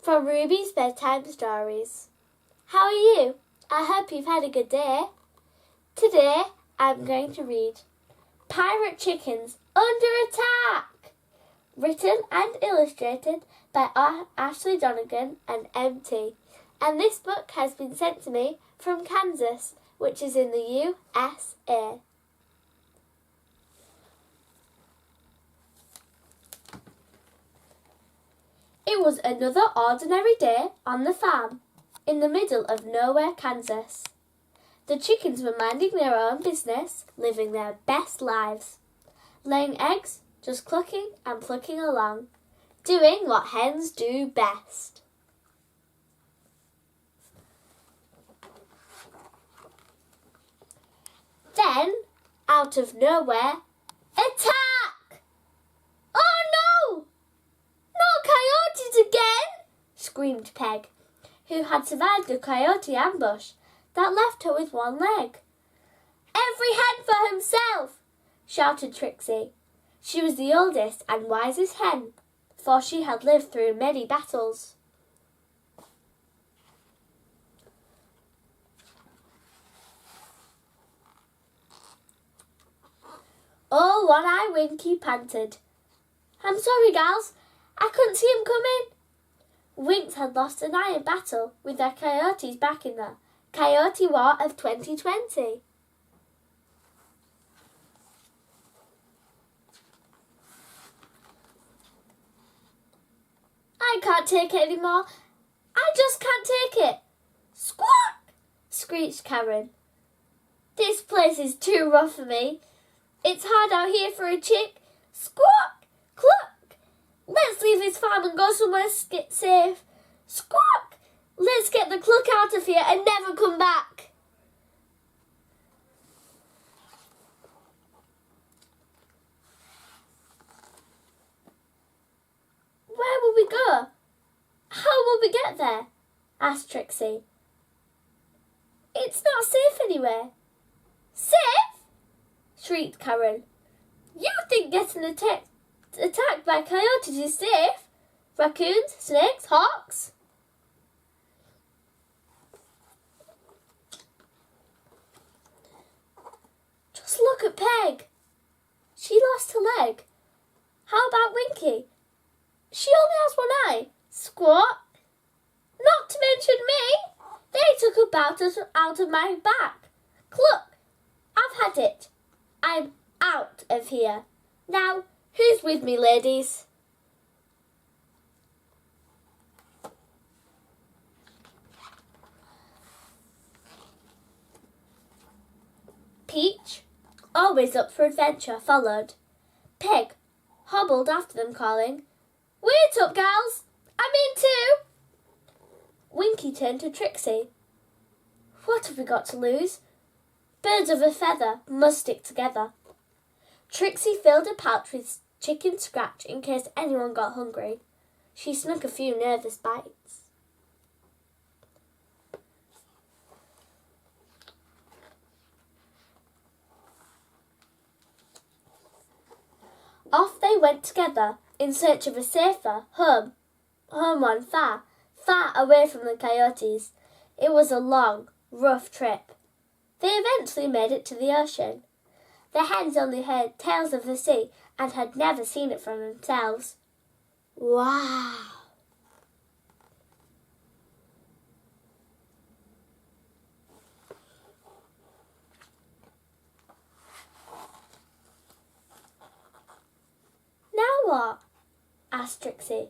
From Ruby's Bedtime Stories. How are you? I hope you've had a good day. Today I'm going to read Pirate Chickens Under Attack, written and illustrated by Ashley Donegan and MT. And this book has been sent to me from Kansas, which is in the USA. It was another ordinary day on the farm, in the middle of nowhere, Kansas. The chickens were minding their own business, living their best lives, laying eggs, just clucking and plucking along, doing what hens do best. Then, out of nowhere, attack! Oh no! Not coyotes again! Screamed Peg, who had survived a coyote ambush that left her with one leg. Every hen for himself! Shouted Trixie. She was the oldest and wisest hen, for she had lived through many battles. Oh, One-Eye Winky panted. I'm sorry, gals. I couldn't see him coming. Winks had lost an eye in battle with their coyotes back in the Coyote War of 2020. I can't take it anymore. I just can't take it. Squawk! Screeched Karen. This place is too rough for me. It's hard out here for a chick. Squawk! Cluck! Let's leave this farm and go somewhere safe. Squawk! Let's get the cluck out of here and never come back. Where will we go? How will we get there? Asked Trixie. It's not safe anywhere. Safe? Shrieked Karen. You think getting attacked by coyotes is safe? Raccoons, snakes, hawks? Just look at Peg. She lost her leg. How about Winky? She only has one eye. Squawk. Not to mention me. They took a bout out of my back. Cluck. I've had it. I'm out of here. Now, who's with me, ladies? Peach, always up for adventure, followed. Peg hobbled after them, calling, Wait up, gals! I'm in too! Winky turned to Trixie. What have we got to lose? Birds of a feather must stick together. Trixie filled a pouch with chicken scratch in case anyone got hungry. She snuck a few nervous bites. Off they went together in search of a safer home one far, far away from the coyotes. It was a long, rough trip. They eventually made it to the ocean. The hens only heard tales of the sea and had never seen it for themselves. Wow! Now what? Asked Trixie.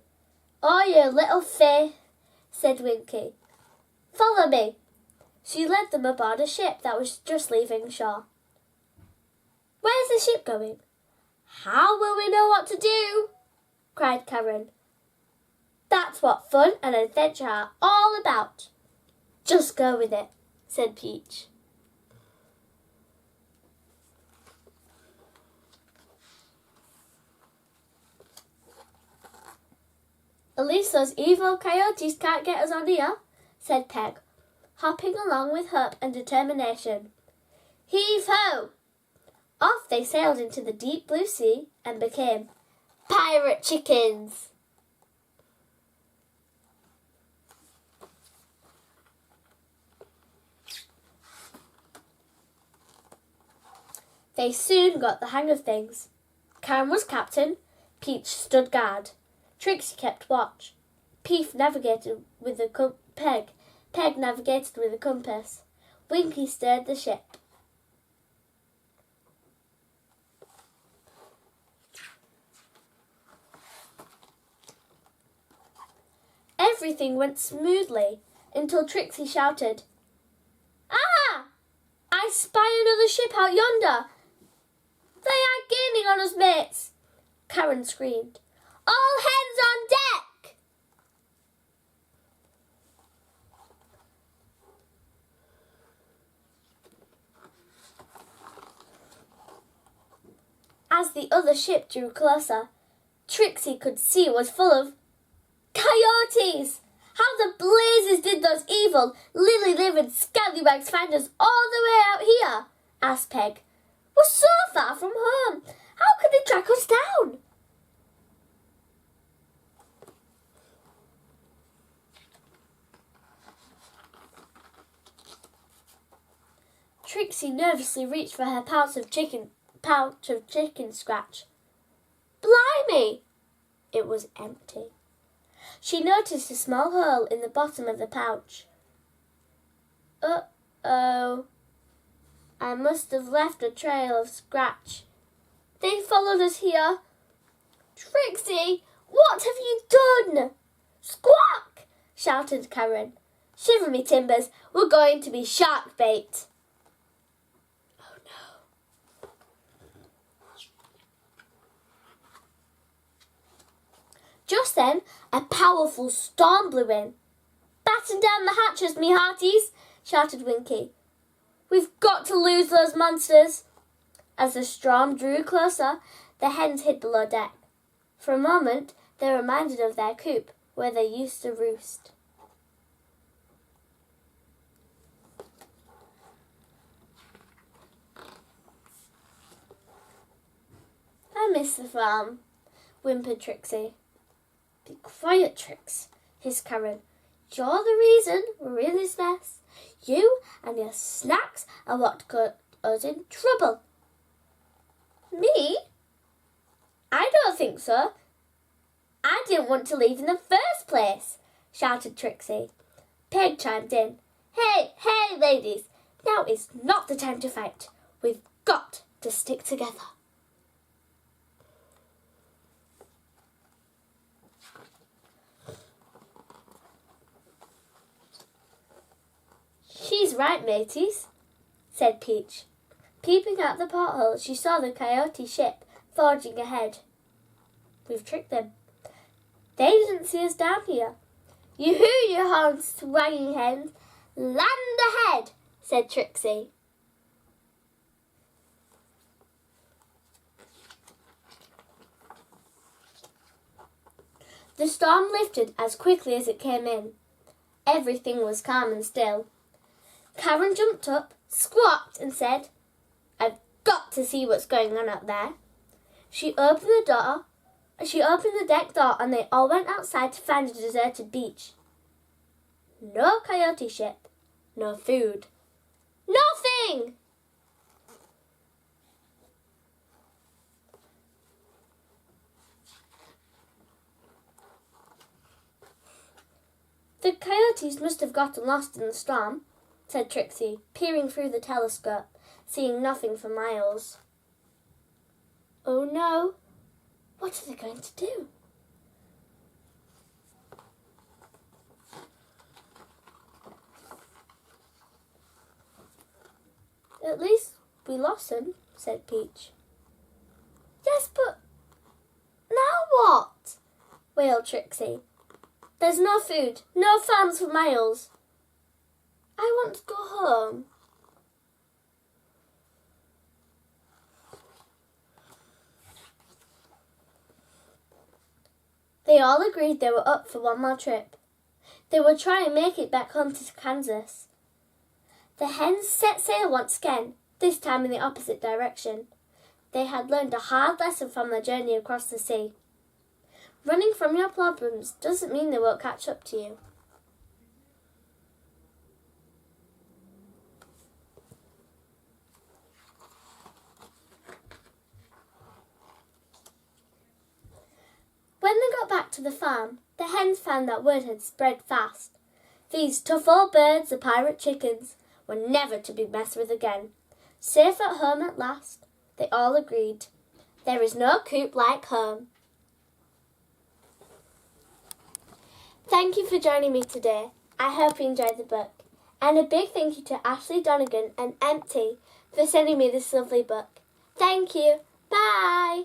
Oh, you little fish, said Winky. Follow me. She led them aboard a ship that was just leaving shore. Where's the ship going? How will we know what to do? Cried Karen. That's what fun and adventure are all about. Just go with it, said Peach. At least those evil coyotes can't get us on here, said Peg, hopping along with hope and determination. Heave ho! Off they sailed into the deep blue sea and became pirate chickens. They soon got the hang of things. Karen was captain, Peach stood guard. Trixie kept watch. Peg navigated with the Peg navigated with the compass. Winky steered the ship. Everything went smoothly until Trixie shouted, "Ah! I spy another ship out yonder! They are gaining on us, mates!" Karen screamed. "All hands on deck!" As the other ship drew closer, Trixie could see it was full of coyotes! How the blazes did those evil, lily-livered scallywags find us all the way out here? Asked Peg. We're so far from home. How could they track us down? Trixie nervously reached for her pouch of chicken scratch. Blimey! It was empty. She noticed a small hole in the bottom of the pouch. Uh-oh. I must have left a trail of scratch. They followed us here. Trixie, what have you done? Squawk! Shouted Karen. Shiver me timbers, we're going to be shark bait. Oh no. Just then, a powerful storm blew in. Batten down the hatches, me hearties, shouted Winky. We've got to lose those monsters. As the storm drew closer, the hens hid below deck. For a moment, they were reminded of their coop, where they used to roost. I miss the farm, whimpered Trixie. Be quiet, Trix, hissed Karen. You're the reason we're in this mess. You and your snacks are what got us in trouble. Me? I don't think so. I didn't want to leave in the first place, shouted Trixie. Peg chimed in. Hey, ladies, now is not the time to fight. We've got to stick together. She's right, mateys, said Peach. Peeping out the porthole, she saw the coyote ship forging ahead. We've tricked them. They didn't see us down here. Yoo-hoo, you horns, swagging hens. Land ahead, said Trixie. The storm lifted as quickly as it came in. Everything was calm and still. Karen jumped up, squawked and said, I've got to see what's going on out there. She opened the deck door and they all went outside to find a deserted beach. No coyote ship, no food, nothing! The coyotes must have gotten lost in the storm, said Trixie, peering through the telescope, seeing nothing for miles. Oh no, what are they going to do? At least we lost them, said Peach. Yes, but now what? Wailed Trixie. There's no food, no farms for miles. I want to go home. They all agreed they were up for one more trip. They would try and make it back home to Kansas. The hens set sail once again, this time in the opposite direction. They had learned a hard lesson from their journey across the sea. Running from your problems doesn't mean they won't catch up to you. to the farm, the hens found that word had spread fast. These tough old birds, the pirate chickens, were never to be messed with again. Safe at home at last, they all agreed. There is no coop like home. Thank you for joining me today. I hope you enjoyed the book. And a big thank you to Ashley Donegan and Empty for sending me this lovely book. Thank you. Bye.